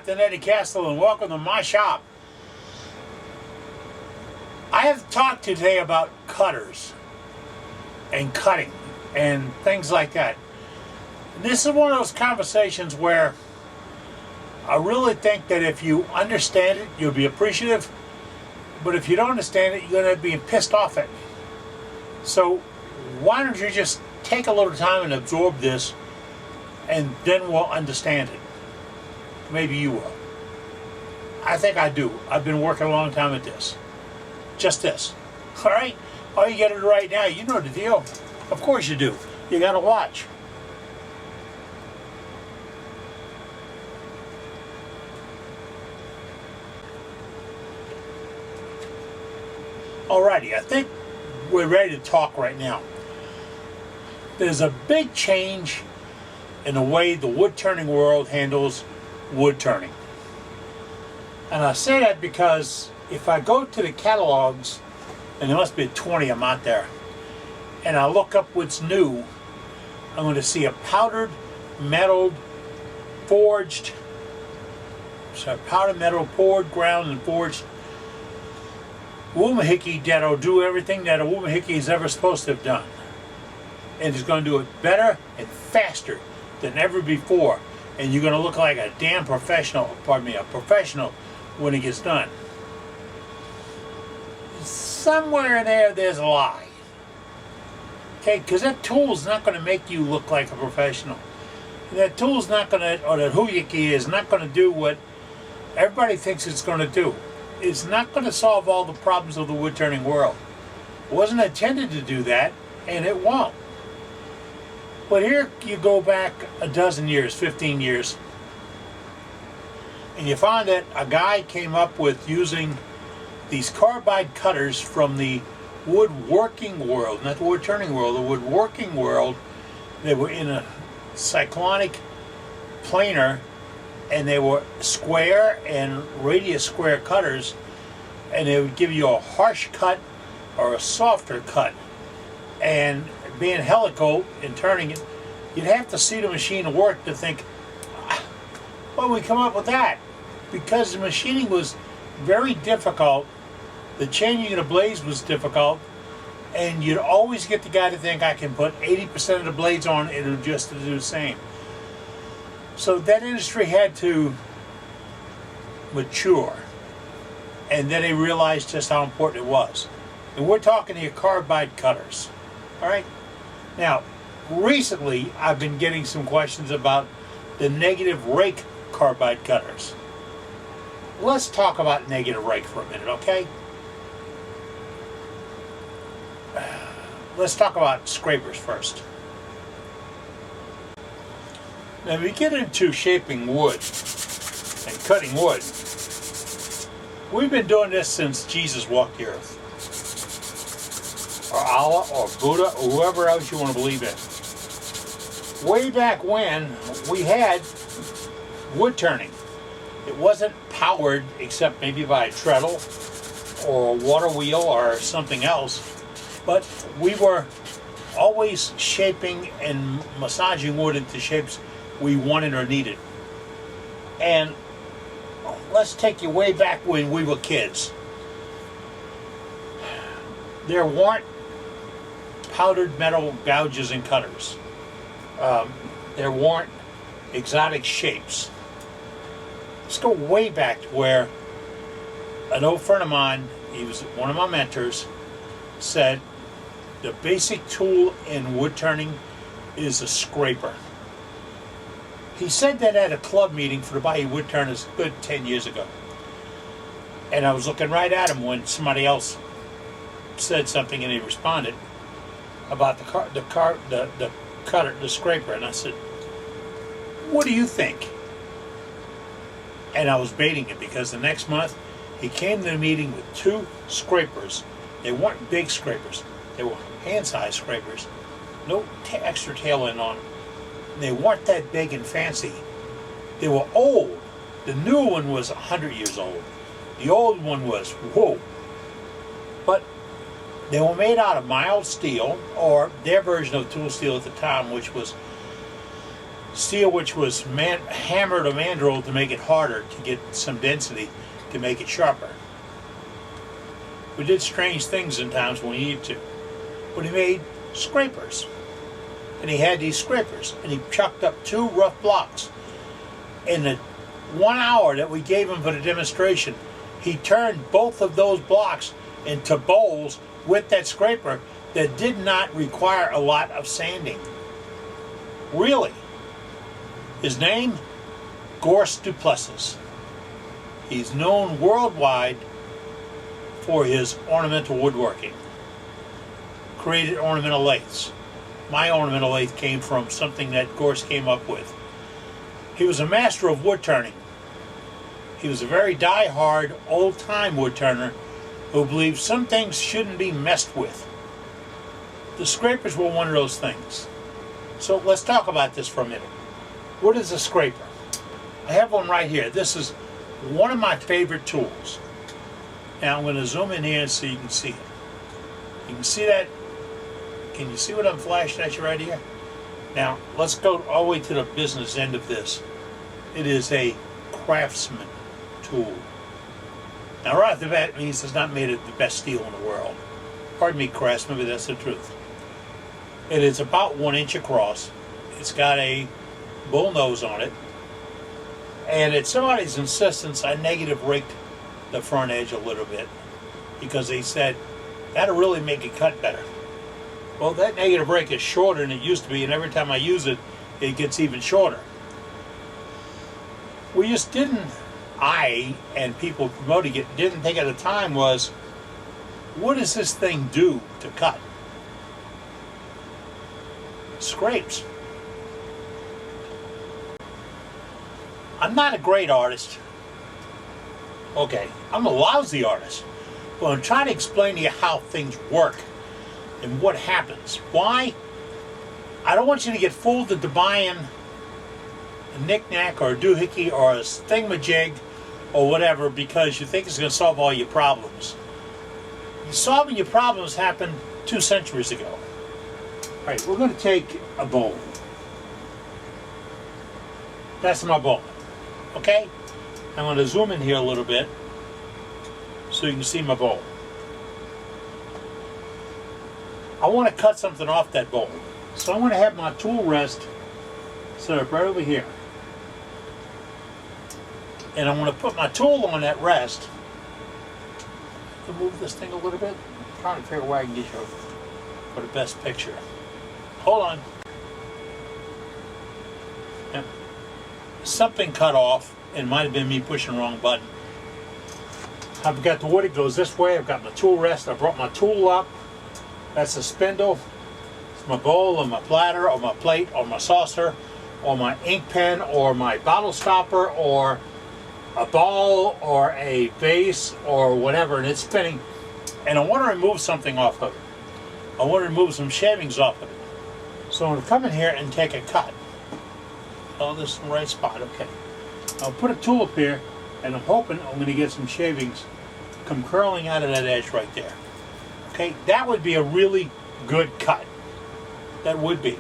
Captain Eddie Castle, and welcome to my shop. I have to talk to you today about cutters and cutting and things like that. This is one of those conversations where I really think that if you understand it, you'll be appreciative, but if you don't understand it, you're going to be pissed off at it. So why don't you just take a little time and absorb this, and then we'll understand it. Maybe you will. I think I do. I've been working a long time at this. Just this. All right? All you got to do right now, you know the deal. Of course you do. You got to watch. Alrighty, I think we're ready to talk right now. There's a big change in the way the wood turning world handles wood turning. And I say that because if I go to the catalogs, and there must be 20 of them out there, and I look up what's new, I'm going to see a powdered, metal, forged, powdered metal, poured, ground, and forged woomahiki that'll do everything that a woomahiki is ever supposed to have done. And it's going to do it better and faster than ever before. And you're going to look like a damn professional, a professional when it gets done. Somewhere in there, there's a lie. Okay, because that tool's not going to make you look like a professional. That tool's not going to, or that houyaki is not going to do what everybody thinks it's going to do. It's not going to solve all the problems of the wood turning world. It wasn't intended to do that, and it won't. But here you go back a dozen years, 15 years, and you find that a guy came up with using these carbide cutters from the woodworking world, not the wood turning world, the woodworking world. They were in a cyclonic planer, and they were square and radius square cutters, and they would give you a harsh cut or a softer cut. And being helical and turning it, you'd have to see the machine work to think, well, we come up with that. Because the machining was very difficult, the changing of the blades was difficult, and you'd always get the guy to think, I can put 80% of the blades on, it'll just do the same. So that industry had to mature, and then they realized just how important it was. And we're talking here carbide cutters. All right. Now, recently I've been getting some questions about the negative rake carbide cutters. Let's talk about negative rake for a minute, okay? Let's talk about scrapers first. Now, if we get into shaping wood and cutting wood, we've been doing this since Jesus walked the earth, or Allah, or Buddha, or whoever else you want to believe in. Way back when, we had wood turning. It wasn't powered except maybe by a treadle or a water wheel or something else, but we were always shaping and massaging wood into shapes we wanted or needed. And let's take you way back when we were kids. There weren't powdered metal gouges and cutters. There weren't exotic shapes. Let's go way back to where an old friend of mine, he was one of my mentors, said the basic tool in wood turning is a scraper. He said that at a club meeting for the Bayou Wood Turners a good 10 years ago. And I was looking right at him when somebody else said something, and he responded about the cutter, the scraper. And I said, what do you think? And I was baiting it because the next month he came to the meeting with two scrapers. They weren't big scrapers. They were hand-sized scrapers. No extra tail end on them. They weren't that big and fancy. They were old. The new one was 100 years old. The old one was, whoa. But they were made out of mild steel, or their version of tool steel at the time, which was steel which was hammered or mandreled to make it harder, to get some density, to make it sharper. We did strange things in times when we needed to. But he made scrapers. And he had these scrapers. And he chucked up 2 rough blocks. In the 1 hour that we gave him for the demonstration, he turned both of those blocks into bowls with that scraper that did not require a lot of sanding. Really. His name? Gorse Duplessis. He's known worldwide for his ornamental woodworking. Created ornamental lathes. My ornamental lathe came from something that Gorse came up with. He was a master of wood turning. He was a very die-hard, old-time wood turner who believed some things shouldn't be messed with. The scrapers were one of those things. So let's talk about this for a minute. What is a scraper? I have one right here. This is one of my favorite tools. Now I'm going to zoom in here so you can see it. You can see that? Can you see what I'm flashing at you right here? Now let's go all the way to the business end of this. It is a craftsman tool. Now right off the bat, it means it's not made of the best steel in the world. Pardon me, craftsman, but that's the truth. It is about 1 inch across. It's got a bull nose on it. And at somebody's insistence, I negative raked the front edge a little bit because they said, that'll really make it cut better. Well, that negative rake is shorter than it used to be, and every time I use it, it gets even shorter. We just didn't, I and people promoting it, didn't think at the time was, what does this thing do to cut? Scrapes. I'm not a great artist. Okay, I'm a lousy artist. But I'm trying to explain to you how things work and what happens. Why? I don't want you to get fooled into buying a knick-knack or a doohickey or a thingamajig or whatever because you think it's going to solve all your problems. Solving your problems happened 2 centuries ago. All right, we're going to take a bowl. That's my bowl. Okay? I'm going to zoom in here a little bit so you can see my bowl. I want to cut something off that bowl. So I'm going to have my tool rest set up right over here. And I'm going to put my tool on that rest. To move this thing a little bit. I'm trying to figure out where I can get you for the best picture. Hold on. Yeah. Something cut off. It might have been me pushing the wrong button. I've got the wood, it goes this way. I've got my tool rest. I brought my tool up. That's the spindle. It's my bowl or my platter or my plate or my saucer or my ink pen or my bottle stopper or a ball or a vase or whatever, and it's spinning. And I want to remove something off of it. I want to remove some shavings off of it. So I'm going to come in here and take a cut. Oh, this is the right spot. Okay. I'll put a tool up here, and I'm hoping I'm going to get some shavings come curling out of that edge right there. Okay, that would be a really good cut. That would be.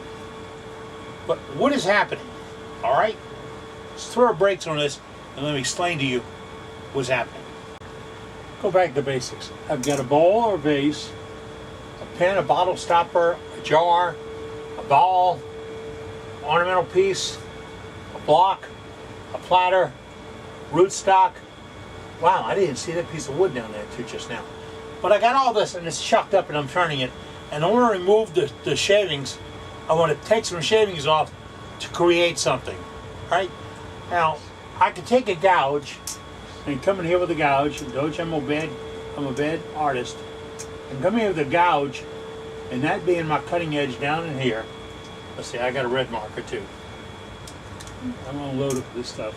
But what is happening? All right? Let's throw our brakes on this, and let me explain to you what's happening. Go back to basics. I've got a bowl or vase, a pen, a bottle stopper, a jar, a ball, ornamental piece, a block, a platter, rootstock. Wow, I didn't see that piece of wood down there too just now. But I got all this and it's chucked up and I'm turning it. And I want to remove the shavings. I want to take some shavings off to create something. Right? Now, I could take a gouge and come in here with a gouge. I'm a bad artist. And come in here with a gouge, and that being my cutting edge down in here. Let's see, I got a red marker too. I'm going to load up this stuff.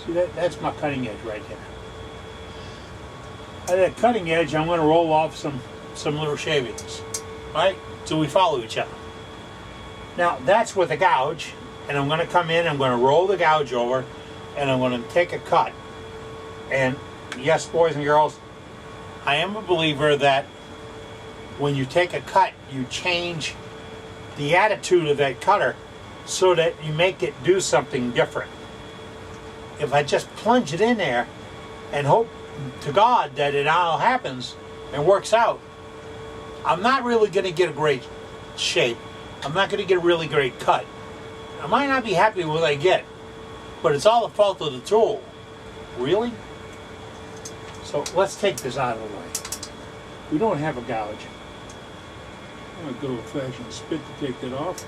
See, that's my cutting edge right there. At that cutting edge, I'm going to roll off some little shavings. Right? So we follow each other. Now, that's with a gouge, and I'm going to come in, I'm going to roll the gouge over, and I'm going to take a cut. And yes, boys and girls, I am a believer that when you take a cut, you change the attitude of that cutter so that you make it do something different. If I just plunge it in there and hope to God that it all happens and works out, I'm not really going to get a great shape. I'm not going to get a really great cut. I might not be happy with what I get, but it's all the fault of the tool. Really? So let's take this out of the way. We don't have a gouge. A good old-fashioned spit to take that off.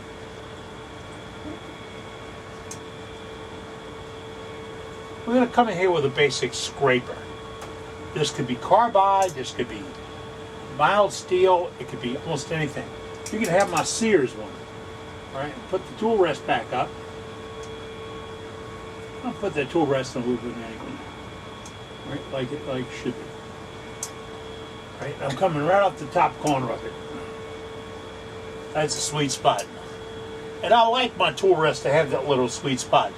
We're going to come in here with a basic scraper. This could be carbide, this could be mild steel, it could be almost anything. You can have my Sears one. All right, put the tool rest back up. I'll put that tool rest on a little bit of an angle. Right, like it should be. Right, I'm coming right off the top corner of it. That's a sweet spot. And I like my tool rest to have that little sweet spot,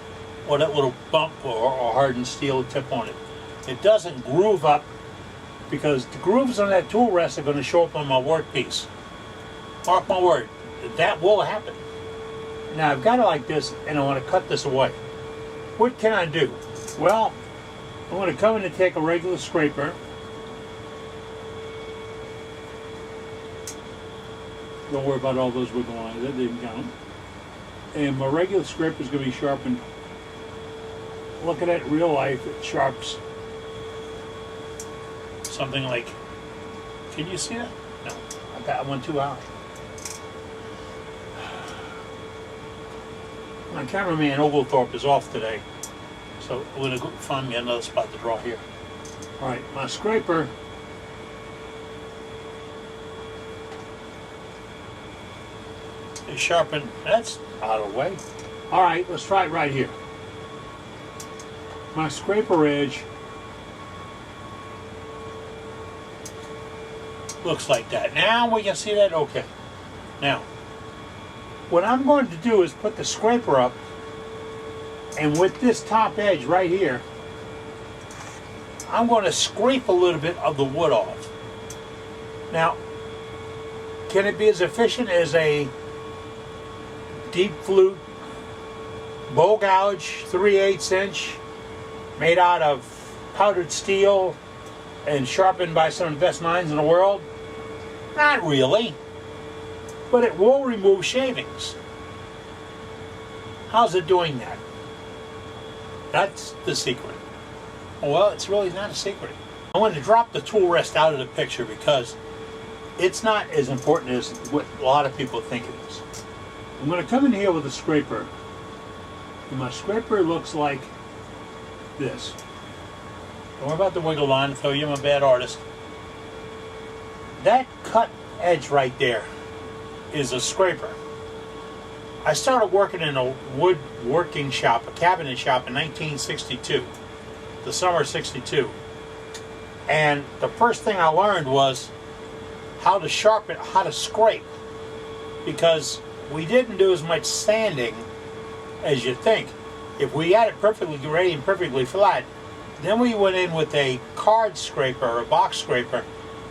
or that little bump or hardened steel tip on it. It doesn't groove up, because the grooves on that tool rest are going to show up on my workpiece. Mark my word, that will happen. Now I've got it like this, and I want to cut this away. What can I do? Well, I'm going to come in and take a regular scraper. Don't worry about all those wiggle lines, that didn't count. And my regular scraper is going to be sharpened. Look at that in real life, it sharps something like, can you see that? No, I went too high. My cameraman Oglethorpe is off today, so I'm going to go find me another spot to draw here. All right, my scraper is sharpened. That's out of the way. All right, let's try it right here. My scraper edge looks like that. Now we can see that? Okay. Now, what I'm going to do is put the scraper up, and with this top edge right here, I'm going to scrape a little bit of the wood off. Now, can it be as efficient as a deep flute bow gouge, 3/8 inch, made out of powdered steel and sharpened by some of the best minds in the world? Not really. But it will remove shavings. How's it doing that? That's the secret. Well, it's really not a secret. I want to drop the tool rest out of the picture because it's not as important as what a lot of people think it is. I'm going to come in here with a scraper, and my scraper looks like this. Don't worry about the wiggle line, I'll tell you I'm a bad artist. That cut edge right there is a scraper. I started working in a woodworking shop, a cabinet shop in 1962, the summer of 62. And the first thing I learned was how to sharpen, how to scrape, because we didn't do as much sanding as you think. If we had it perfectly ready and perfectly flat, then we went in with a card scraper or a box scraper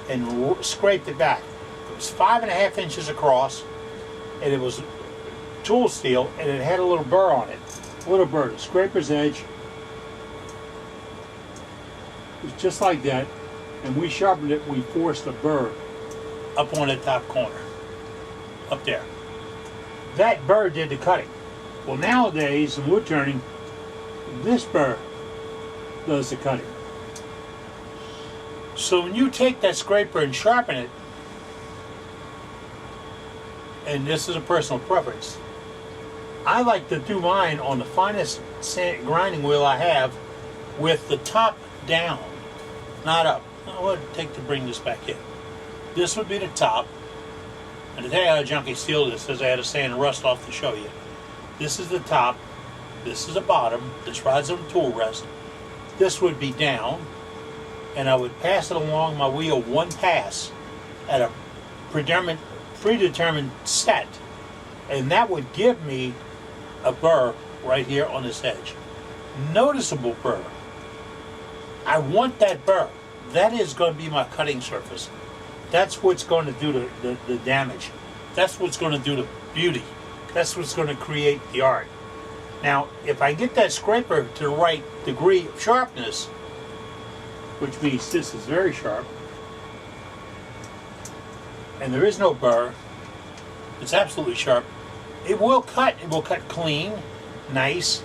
and scraped it back. It was 5.5 inches across, and it was tool steel, and it had a little burr on it. A little burr, the scraper's edge. It was just like that, and we sharpened it, we forced a burr up on the top corner, up there. That burr did the cutting. Well, nowadays, in wood turning, this burr does the cutting. So when you take that scraper and sharpen it, and this is a personal preference, I like to do mine on the finest grinding wheel I have with the top down, not up. What would it take to bring this back in? This would be the top. And to tell you how junky steel this is, I had to sand the rust off to show you. This is the top, this is the bottom, this rides on the tool rest. This would be down, and I would pass it along my wheel one pass at a predetermined set, and that would give me a burr right here on this edge. Noticeable burr. I want that burr. That is going to be my cutting surface. That's what's going to do the damage. That's what's going to do the beauty. That's what's going to create the art. Now, if I get that scraper to the right degree of sharpness, which means this is very sharp, and there is no burr, it's absolutely sharp, it will cut. It will cut clean, nice,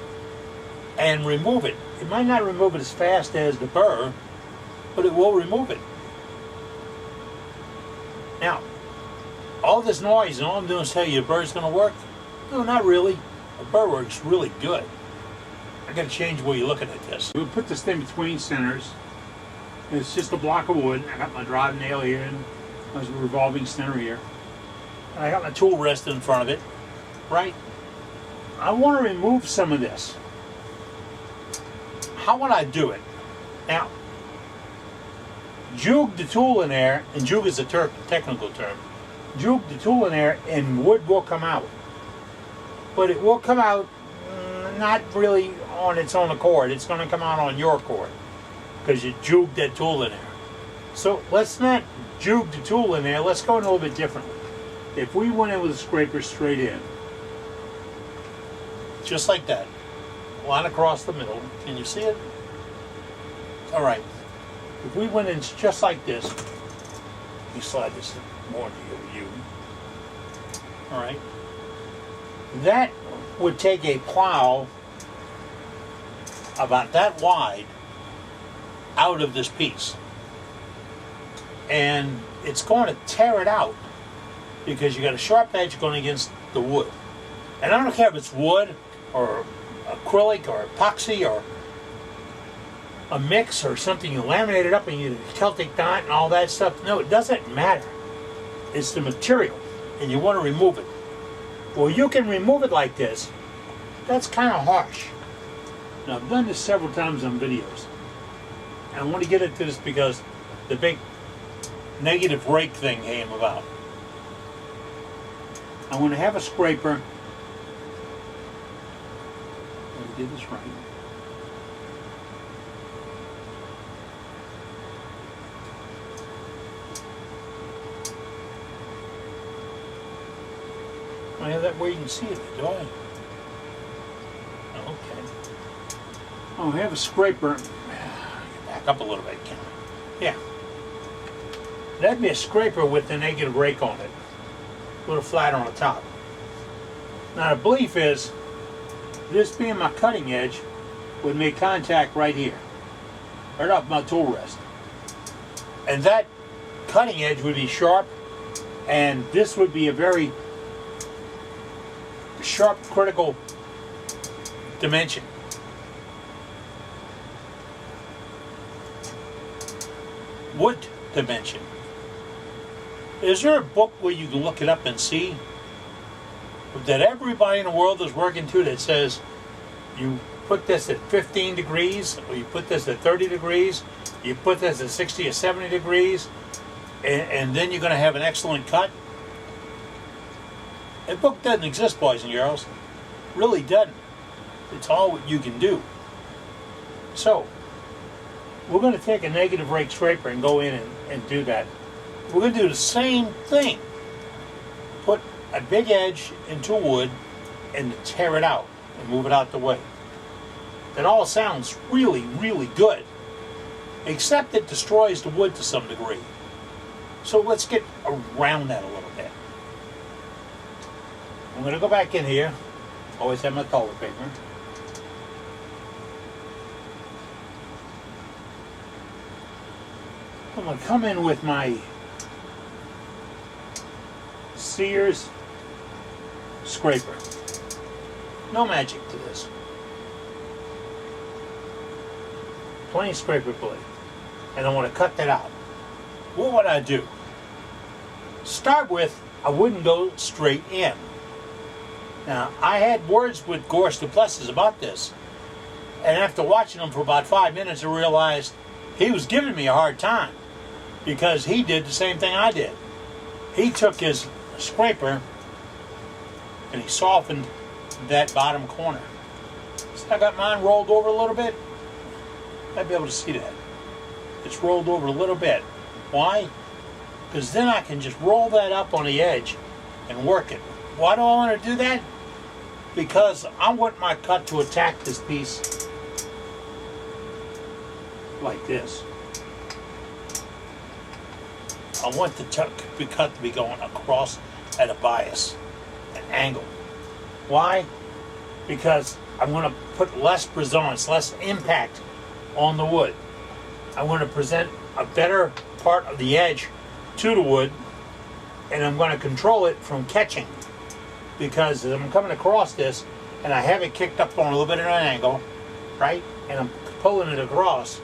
and remove it. It might not remove it as fast as the burr, but it will remove it. Now, all this noise and all I'm doing is tell you the burr's going to work? No, not really. A burr works really good. I got to change the way you're looking at this. We'll put this thing between centers. It's just a block of wood. I got my driving nail here and there's a revolving center here. And I got my tool rest in front of it, right? I want to remove some of this. How would I do it? Now, jug the tool in there, and jug is a technical term. Jug the tool in there and wood will come out. But it will come out not really on its own accord. It's going to come out on your accord because you jugged that tool in there. So let's not jug the tool in there. Let's go in a little bit differently. If we went in with a scraper straight in, just like that, line across the middle, can you see it? All right. If we went in just like this, let me slide this more into your view. All right. That would take a plow about that wide out of this piece. And it's going to tear it out because you got a sharp edge going against the wood. And I don't care if it's wood or acrylic or epoxy or a mix or something you laminated up and you Celtic knot and all that stuff. No, it doesn't matter. It's the material and you want to remove it. Well, you can remove it like this. That's kind of harsh. Now, I've done this several times on videos. And I want to get into this because the big negative rake thing came about. I'm going to have a scraper. Let me get this right. I have that where you can see it, do I? Okay. I'll have a scraper. Back up a little bit, can I? Yeah. That'd be a scraper with the negative rake on it. A little flat on the top. Now the belief is, this being my cutting edge, would make contact right here. Right off my tool rest. And that cutting edge would be sharp, and this would be a very sharp, critical dimension. Wood dimension. Is there a book where you can look it up and see that everybody in the world is working to that says you put this at 15 degrees or you put this at 30 degrees, you put this at 60 or 70 degrees, and then you're going to have an excellent cut? That book doesn't exist, boys and girls. Really doesn't. It's all what you can do. So, we're going to take a negative rake scraper and go in and do that. We're going to do the same thing. Put a big edge into wood and tear it out and move it out the way. That all sounds really, really good. Except it destroys the wood to some degree. So let's get around that a little bit. I'm going to go back in here. Always have my toilet paper. I'm going to come in with my Sears scraper. No magic to this. Plain scraper blade. And I want to cut that out. What would I do? Start with, I wouldn't go straight in. Now, I had words with Gorse Duplessis about this. And after watching him for about 5 minutes, I realized he was giving me a hard time because he did the same thing I did. He took his scraper and he softened that bottom corner. See, I got mine rolled over a little bit. I'd be able to see that. It's rolled over a little bit. Why? Because then I can just roll that up on the edge and work it. Why do I want to do that? because I want my cut to attack this piece like this. I want the cut to be going across at a bias, an angle. Why? Because I'm going to put less presence, less impact on the wood. I want to present a better part of the edge to the wood, and I'm going to control it from catching, because as I'm coming across this and I have it kicked up on a little bit of an angle, right, and I'm pulling it across,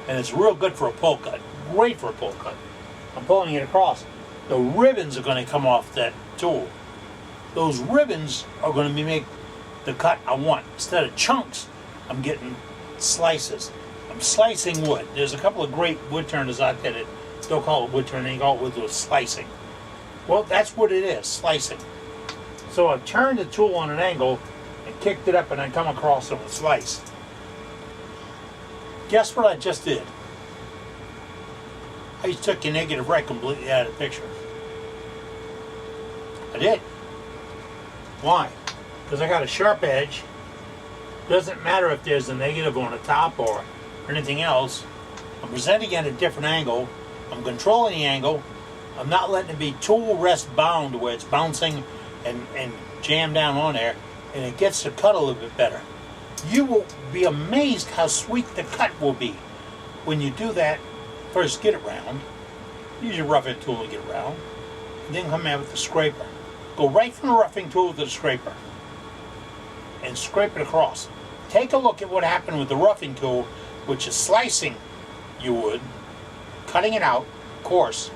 and it's real good for a pull cut, great for a pull cut. I'm pulling it across. The ribbons are going to come off that tool. Those ribbons are going to make the cut I want. Instead of chunks, I'm getting slices. I'm slicing wood. There's a couple of great wood turners out there that don't call it wood turning, they call it wood slicing. Well, that's what it is, slicing. So I've turned the tool on an angle and kicked it up, and I come across it with a slice. Guess what I just did? I just took your negative rake completely out of the picture. I did. Why? Because I got a sharp edge. Doesn't matter if there's a negative on the top or anything else. I'm presenting at a different angle. I'm controlling the angle. I'm not letting it be tool rest bound where it's bouncing and jammed down on there, and it gets the cut a little bit better. You will be amazed how sweet the cut will be when you do that. First, get it round. Use your roughing tool to get it round. And then come out with the scraper. Go right from the roughing tool to the scraper and scrape it across. Take a look at what happened with the roughing tool, which is slicing your wood, cutting it out, coarse,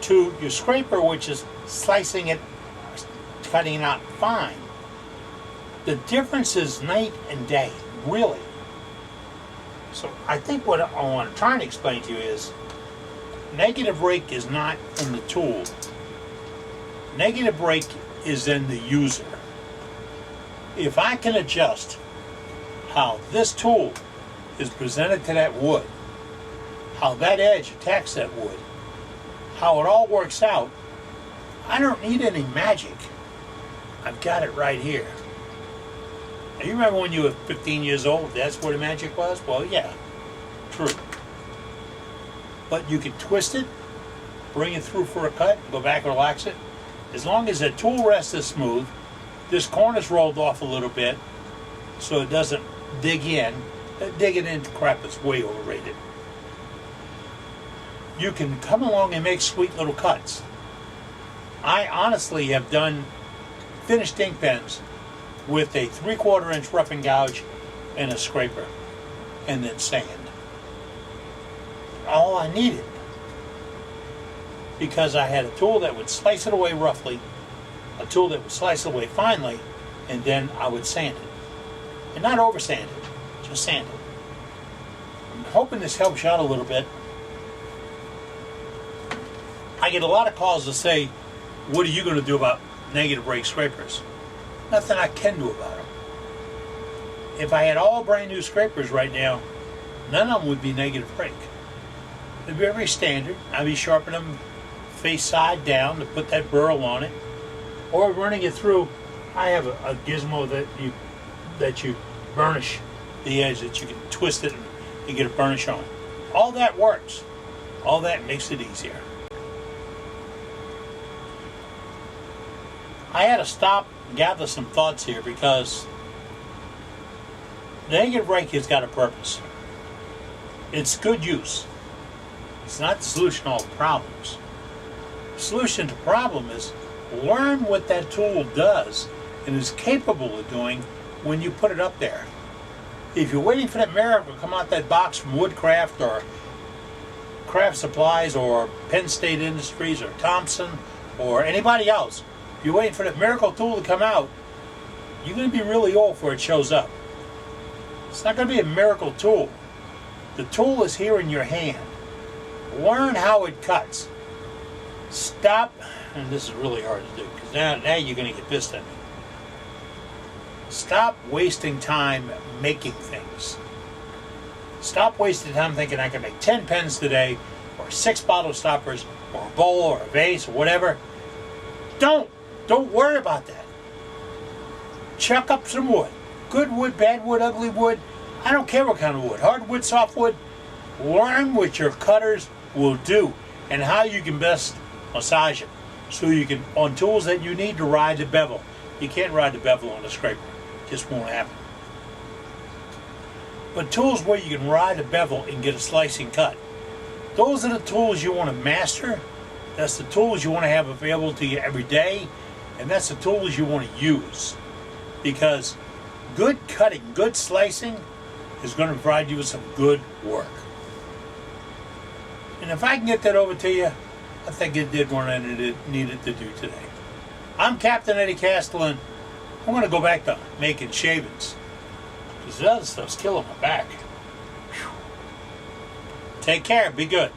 to your scraper, which is slicing it, cutting it out fine. The difference is night and day, really. So I think what I want to try and explain to you is negative rake is not in the tool. Negative rake is in the user. If I can adjust how this tool is presented to that wood, how that edge attacks that wood, how it all works out, I don't need any magic. I've got it right here. Now, you remember when you were 15 years old, that's where the magic was? Well, yeah, true. But you can twist it, bring it through for a cut, go back and relax it. As long as the tool rest is smooth, this corner's rolled off a little bit so it doesn't dig in. Digging into crap is way overrated. You can come along and make sweet little cuts. I honestly have done finished ink pens with a 3/4 inch roughing gouge and a scraper, and then sand. All I needed, because I had a tool that would slice it away roughly, a tool that would slice it away finely, and then I would sand it. And not over sand it, just sand it. I'm hoping this helps you out a little bit. I get a lot of calls to say, what are you going to do about negative rake scrapers? Nothing I can do about them. If I had all brand new scrapers right now, none of them would be negative rake. They'd be very standard. I'd be sharpening them face side down to put that burl on it, or running it through. I have a gizmo that you burnish the edge, that you can twist it and you get a burnish on. All that works. All that makes it easier. I had to stop and gather some thoughts here, because the negative rake has got a purpose. It's good use. It's not the solution to all problems. The solution to the problem is learn what that tool does and is capable of doing when you put it up there. If you're waiting for that miracle to come out that box from Woodcraft or Craft Supplies or Penn State Industries or Thompson or anybody else, if you're waiting for that miracle tool to come out, you're going to be really old before it shows up. It's not going to be a miracle tool. The tool is here in your hand. Learn how it cuts. Stop, and this is really hard to do, because now you're going to get pissed at me. Stop wasting time making things. Stop wasting time thinking I can make 10 pens today, or 6 bottle stoppers, or a bowl, or a vase, or whatever. Don't worry about that. chuck up some wood. Good wood, bad wood, ugly wood. I don't care what kind of wood. Hardwood, softwood. Learn what your cutters will do and how you can best massage it. So you can, on tools that you need to ride the bevel. You can't ride the bevel on a scraper. Just won't happen. But tools where you can ride the bevel and get a slicing cut. Those are the tools you want to master. That's the tools you want to have available to you every day. And that's the tools you want to use. Because good cutting, good slicing is going to provide you with some good work. And if I can get that over to you, I think it did what I needed to do today. I'm Captain Eddie Castellan. I'm going to go back to making shavings. Because the other stuff's killing my back. Whew. Take care. Be good.